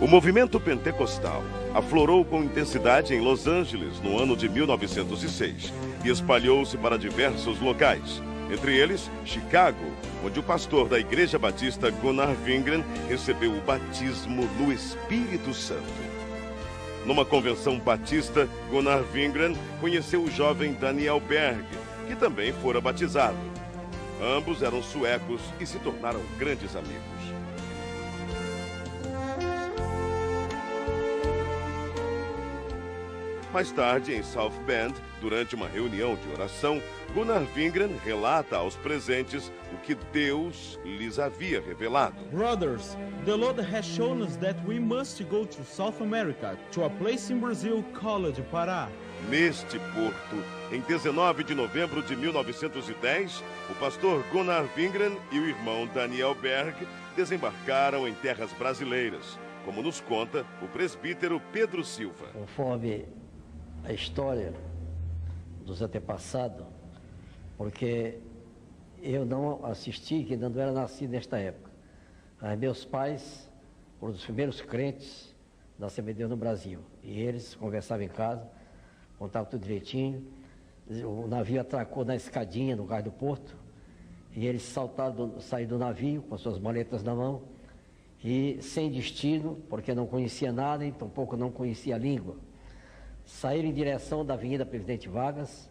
O movimento pentecostal aflorou com intensidade em Los Angeles no ano de 1906 e espalhou-se para diversos locais, entre eles Chicago, onde o pastor da Igreja Batista Gunnar Wingren recebeu o batismo no Espírito Santo. Numa convenção batista, Gunnar Wingren conheceu o jovem Daniel Berg, que também fora batizado. Ambos eram suecos e se tornaram grandes amigos. Mais tarde, em South Bend, durante uma reunião de oração, Gunnar Wingren relata aos presentes o que Deus lhes havia revelado. Brothers, the Lord has shown us that we must go to South America, to a place in Brazil called Pará. Neste porto, em 19 de novembro de 1910, o pastor Gunnar Wingren e o irmão Daniel Berg desembarcaram em terras brasileiras, como nos conta o presbítero Pedro Silva. Conforme a história dos antepassados, porque eu não assisti, que não era nascido nesta época. Mas meus pais foram os primeiros crentes da Assembleia de Deus no Brasil. E eles conversavam em casa, contavam tudo direitinho. O navio atracou na escadinha no cais do porto. E eles saíram do navio com as suas maletas na mão. E sem destino, porque não conhecia nada e tampouco não conhecia a língua. Saíram em direção da Avenida Presidente Vargas.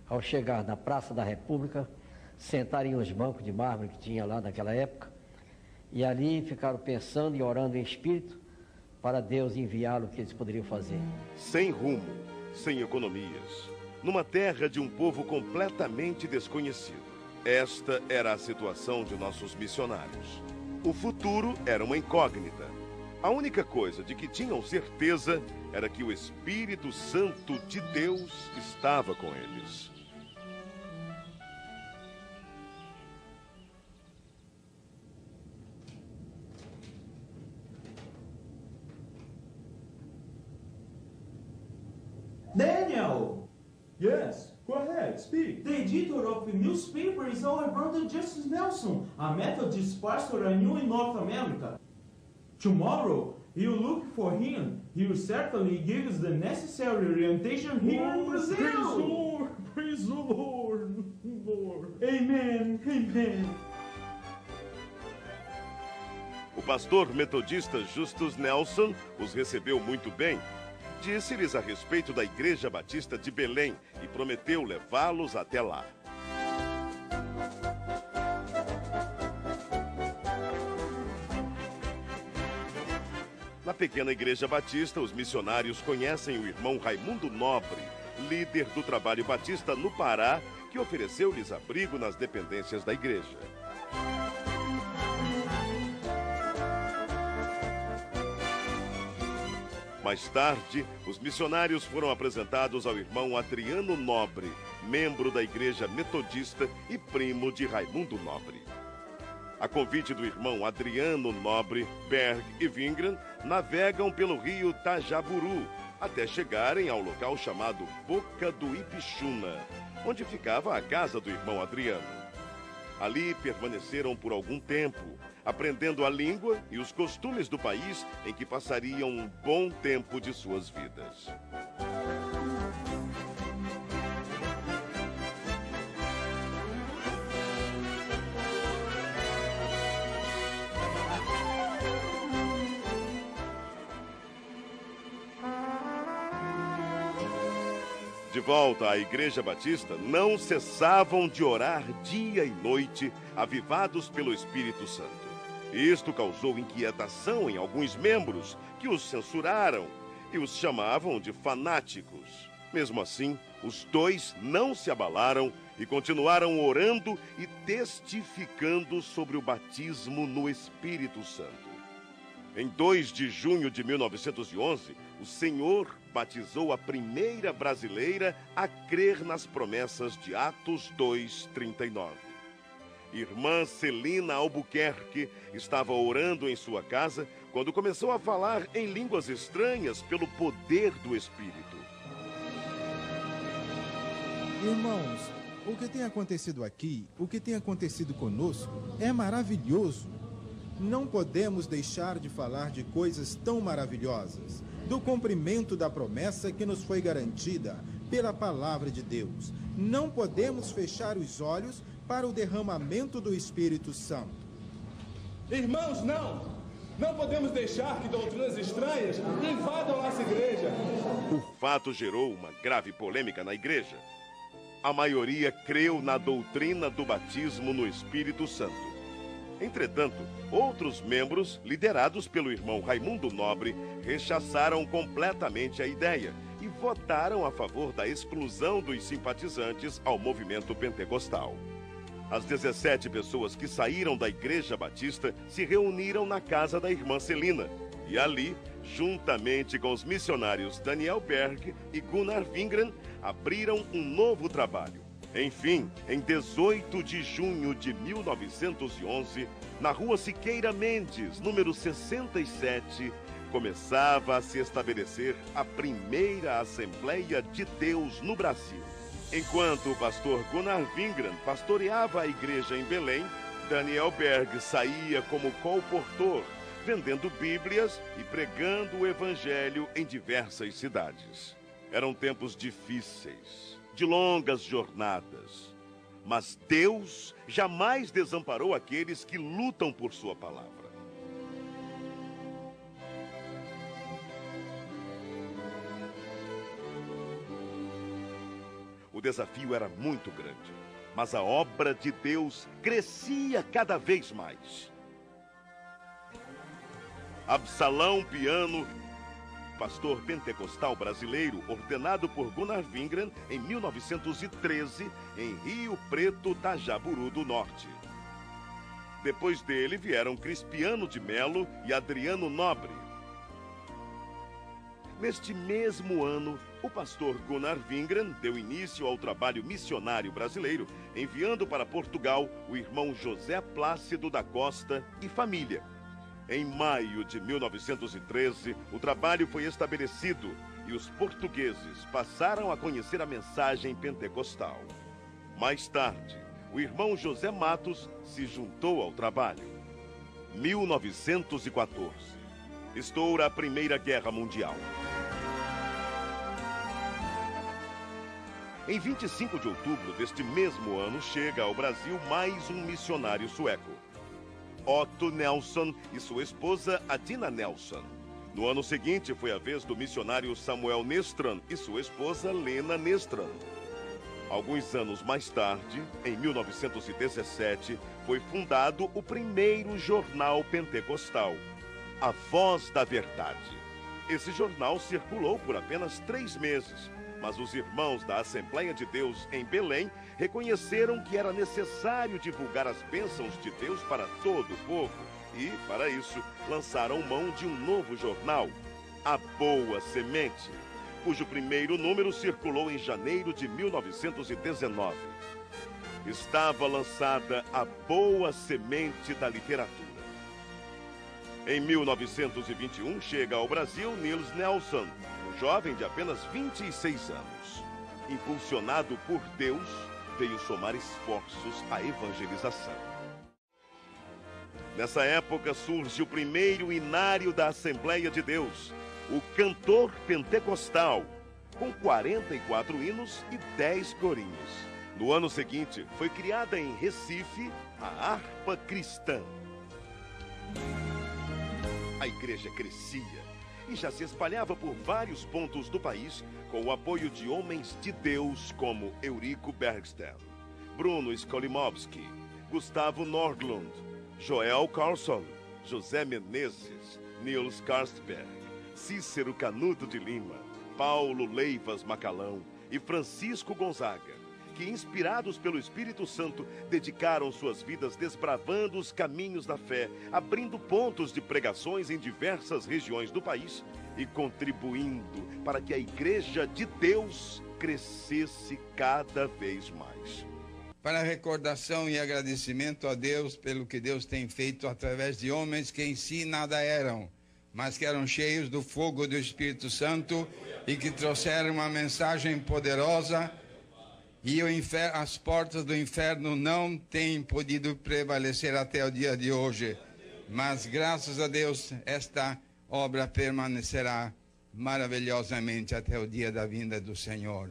Ao chegar na Praça da República, sentaram em uns bancos de mármore que tinha lá naquela época, e ali ficaram pensando e orando em espírito para Deus enviá-lo o que eles poderiam fazer. Sem rumo, sem economias, numa terra de um povo completamente desconhecido. Esta era a situação de nossos missionários. O futuro era uma incógnita. A única coisa de que tinham certeza era que o Espírito Santo de Deus estava com eles. Daniel! Yes, go ahead, speak. The editor of the newspaper is our brother Justice Nelson, a Methodist pastor I knew in North America. Tomorrow, you look for him. He will certainly give us the necessary orientation here in Brazil. Praise the Lord, praise the Lord, Lord. Amen, amen. O pastor metodista Justus Nelson os recebeu muito bem. Disse-lhes a respeito da Igreja Batista de Belém e prometeu levá-los até lá. Na pequena Igreja Batista, os missionários conhecem o irmão Raimundo Nobre, líder do trabalho batista no Pará, que ofereceu-lhes abrigo nas dependências da igreja. Mais tarde, os missionários foram apresentados ao irmão Adriano Nobre, membro da Igreja Metodista e primo de Raimundo Nobre. A convite do irmão Adriano Nobre, Berg e Wingren navegam pelo rio Tajaburu até chegarem ao local chamado Boca do Ipixuna, onde ficava a casa do irmão Adriano. Ali permaneceram por algum tempo, aprendendo a língua e os costumes do país em que passariam um bom tempo de suas vidas. De volta à Igreja Batista, não cessavam de orar dia e noite, avivados pelo Espírito Santo. Isto causou inquietação em alguns membros, que os censuraram e os chamavam de fanáticos. Mesmo assim, os dois não se abalaram e continuaram orando e testificando sobre o batismo no Espírito Santo. Em 2 de junho de 1911, o Senhor batizou a primeira brasileira a crer nas promessas de Atos 2:39. Irmã Celina Albuquerque estava orando em sua casa quando começou a falar em línguas estranhas pelo poder do Espírito. Irmãos, o que tem acontecido aqui, o que tem acontecido conosco, é maravilhoso. não podemos deixar de falar de coisas tão maravilhosas, do cumprimento da promessa que nos foi garantida pela palavra de Deus. Não podemos fechar os olhos para o derramamento do Espírito Santo. Irmãos, não podemos deixar que doutrinas estranhas invadam nossa igreja. O fato gerou uma grave polêmica na igreja. A maioria creu na doutrina do batismo no Espírito Santo. Entretanto, outros membros, liderados pelo irmão Raimundo Nobre, rechaçaram completamente a ideia e votaram a favor da exclusão dos simpatizantes ao movimento pentecostal. As 17 pessoas que saíram da Igreja Batista se reuniram na casa da irmã Celina e ali, juntamente com os missionários Daniel Berg e Gunnar Wingren, abriram um novo trabalho. Enfim, em 18 de junho de 1911, na rua Siqueira Mendes, número 67, começava a se estabelecer a primeira Assembleia de Deus no Brasil. Enquanto o pastor Gunnar Wingren pastoreava a igreja em Belém, Daniel Berg saía como colportor, vendendo Bíblias e pregando o Evangelho em diversas cidades. Eram tempos difíceis, de longas jornadas, mas Deus jamais desamparou aqueles que lutam por sua palavra. O desafio era muito grande, mas a obra de Deus crescia cada vez mais. Absalão Piano, pastor pentecostal brasileiro, ordenado por Gunnar Wingren em 1913, em Rio Preto, Tajaburu do Norte. Depois dele vieram Crispiano de Melo e Adriano Nobre. Neste mesmo ano, o pastor Gunnar Wingren deu início ao trabalho missionário brasileiro, enviando para Portugal o irmão José Plácido da Costa e família. Em maio de 1913, o trabalho foi estabelecido e os portugueses passaram a conhecer a mensagem pentecostal. Mais tarde, o irmão José Matos se juntou ao trabalho. 1914. Estoura a Primeira Guerra Mundial. Em 25 de outubro deste mesmo ano, chega ao Brasil mais um missionário sueco, Otto Nelson e sua esposa Adina Nelson. No ano seguinte, foi a vez do missionário Samuel Nestran e sua esposa Lena Nestran. Alguns anos mais tarde, em 1917, foi fundado o primeiro jornal pentecostal, A Voz da Verdade. Esse jornal circulou por apenas 3 meses, mas os irmãos da Assembleia de Deus em Belém reconheceram que era necessário divulgar as bênçãos de Deus para todo o povo e, para isso, lançaram mão de um novo jornal, A Boa Semente, cujo primeiro número circulou em janeiro de 1919. Estava lançada A Boa Semente da Literatura. Em 1921, chega ao Brasil Niels Nelson, um jovem de apenas 26 anos. Impulsionado por Deus, veio somar esforços à evangelização. Nessa época surge o primeiro inário da Assembleia de Deus, o Cantor Pentecostal, com 44 hinos e 10 corinhos. No ano seguinte, foi criada em Recife a Harpa Cristã. A igreja crescia e já se espalhava por vários pontos do país com o apoio de homens de Deus como Eurico Bergsten, Bruno Skolimowski, Gustavo Nordlund, Joel Carlson, José Menezes, Niels Karstberg, Cícero Canuto de Lima, Paulo Leivas Macalão e Francisco Gonzaga, que, inspirados pelo Espírito Santo, dedicaram suas vidas desbravando os caminhos da fé, abrindo pontos de pregações em diversas regiões do país e contribuindo para que a Igreja de Deus crescesse cada vez mais. Para recordação e agradecimento a Deus pelo que Deus tem feito através de homens que em si nada eram, mas que eram cheios do fogo do Espírito Santo e que trouxeram uma mensagem poderosa. E as portas do inferno não têm podido prevalecer até o dia de hoje. Mas, graças a Deus, esta obra permanecerá maravilhosamente até o dia da vinda do Senhor.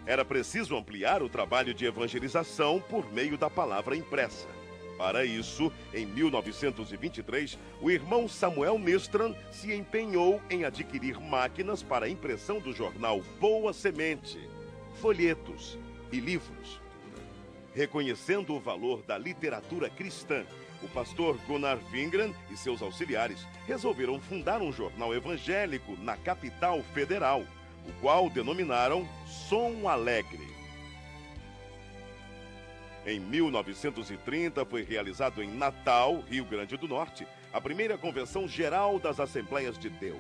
Era preciso ampliar o trabalho de evangelização por meio da palavra impressa. Para isso, em 1923, o irmão Samuel Nestran se empenhou em adquirir máquinas para a impressão do jornal Boa Semente, folhetos e livros. Reconhecendo o valor da literatura cristã, o pastor Gunnar Wingren e seus auxiliares resolveram fundar um jornal evangélico na capital federal, o qual denominaram Som Alegre. Em 1930, foi realizado em Natal, Rio Grande do Norte, a primeira Convenção Geral das Assembleias de Deus.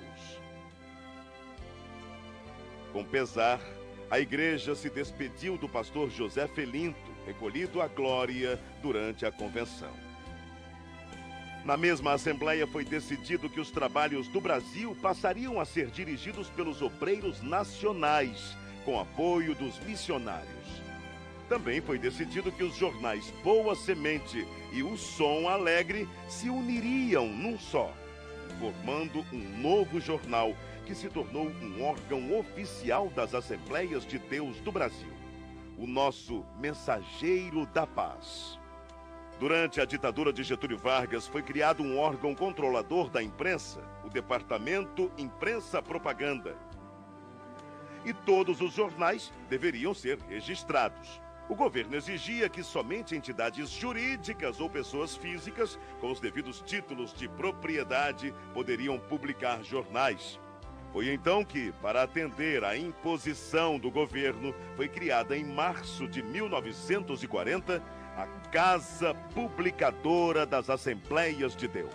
Com pesar, a igreja se despediu do pastor José Felinto, recolhido à glória durante a convenção. Na mesma Assembleia foi decidido que os trabalhos do Brasil passariam a ser dirigidos pelos obreiros nacionais, com apoio dos missionários. Também foi decidido que os jornais Boa Semente e o Som Alegre se uniriam num só, formando um novo jornal que se tornou um órgão oficial das Assembleias de Deus do Brasil, o nosso Mensageiro da Paz. Durante a ditadura de Getúlio Vargas, foi criado um órgão controlador da imprensa, o Departamento Imprensa Propaganda. E todos os jornais deveriam ser registrados. O governo exigia que somente entidades jurídicas ou pessoas físicas, com os devidos títulos de propriedade, poderiam publicar jornais. Foi então que, para atender à imposição do governo, foi criada em março de 1940 a Casa Publicadora das Assembleias de Deus.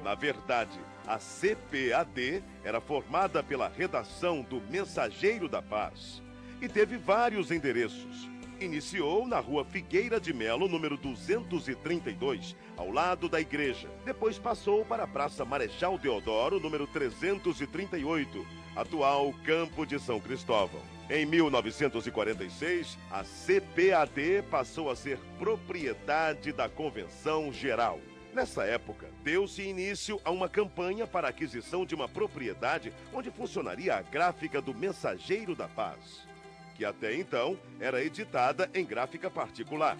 Na verdade, a CPAD era formada pela redação do Mensageiro da Paz e teve vários endereços. Iniciou na Rua Figueira de Melo, número 232, ao lado da igreja. Depois passou para a Praça Marechal Deodoro, número 338, atual Campo de São Cristóvão. Em 1946, a CPAD passou a ser propriedade da Convenção Geral. Nessa época, deu-se início a uma campanha para a aquisição de uma propriedade onde funcionaria a gráfica do Mensageiro da Paz, que até então era editada em gráfica particular.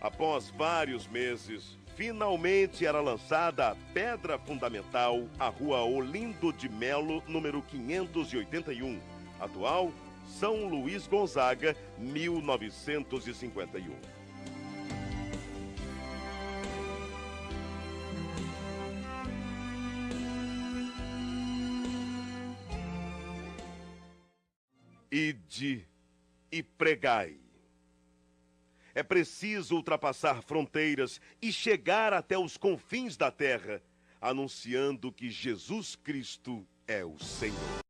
Após vários meses, finalmente era lançada a pedra fundamental, a Rua Olindo de Melo, número 581, atual São Luís Gonzaga, 1951. Ide e pregai. É preciso ultrapassar fronteiras e chegar até os confins da terra, anunciando que Jesus Cristo é o Senhor.